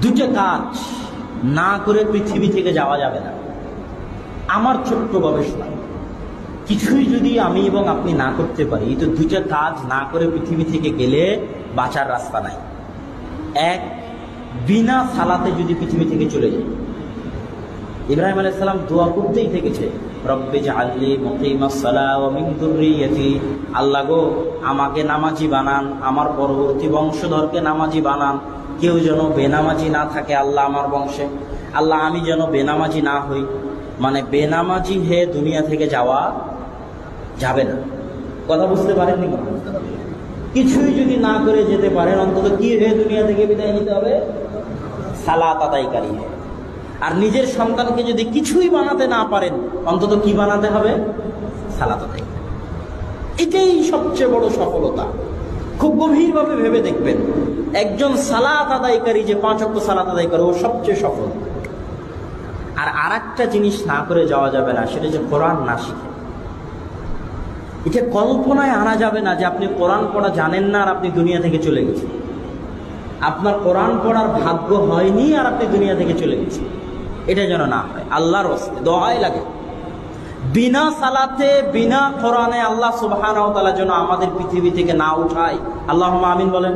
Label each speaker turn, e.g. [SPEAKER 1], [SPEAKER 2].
[SPEAKER 1] দুটো কাজ না করে পৃথিবী থেকে যাওয়া যাবে না। আমার ছোট্ট গবেষণা, কিছুই যদি আমি এবং আপনি না করতে পারি, তো দুটো কাজ না করে পৃথিবী থেকে গেলে বাঁচার রাস্তা নাই। এক, বিনা সালাতে যদি পৃথিবী থেকে চলে যায়। ইব্রাহিম আলাইহিস সালাম দোয়া করতেই থেকেছে, রব্বি জাআলনি মুকিমাস সালাহ ওয়া মিন যুররিয়্যাতি, আল্লাহ গো আমাকে নামাজি বানান, আমার পরবর্তী বংশধরকে নামাজি বানান, কেউ যেন বেনামাজি না থাকে আল্লাহ আমার বংশে, আল্লাহ আমি যেন বেনামাজি না হই। মানে বেনামাজি হয়ে দুনিয়া থেকে যাওয়া যাবে না। কথা বুঝতে পারেননি? কিছুই যদি না করে যেতে পারেন, অন্তত কি হয়ে দুনিয়া থেকে বিদায় নিতে হবে? সালাত আদায়কারী হয়ে। আর নিজের সন্তানকে যদি কিছুই বানাতে না পারেন, অন্তত কি বানাতে হবে? সালাত আদায়কারী। এটাই সবচেয়ে বড় সফলতা। খুব গভীরভাবে ভেবে দেখবেন, একজন সালাত আদায়কারী যে 5 ওয়াক্ত সালাত আদায় করে, ও সবচেয়ে সফল। আর আরেকটা জিনিস না করে যাওয়া যাবে না, সেটা যে কোরআন না শিখে। এটা কল্পনায় আনা যাবে না যে আপনি কোরআন পড়া জানেন না আর আপনি দুনিয়া থেকে চলে গেছেন। আপনার কোরআন পড়ার ভাগ্য হয়নি আর আপনি দুনিয়া থেকে চলে গেছেন। এটা যেন না হয়। আল্লাহর ওয়াস্তে দোয়াই লাগে, বিনা সালাতে বিনা কোরআনে আল্লাহ সুবহানাহু ওয়া তাআলা যেন আমাদের পৃথিবী থেকে না উঠায়। আল্লাহুম্মা আমিন বলেন।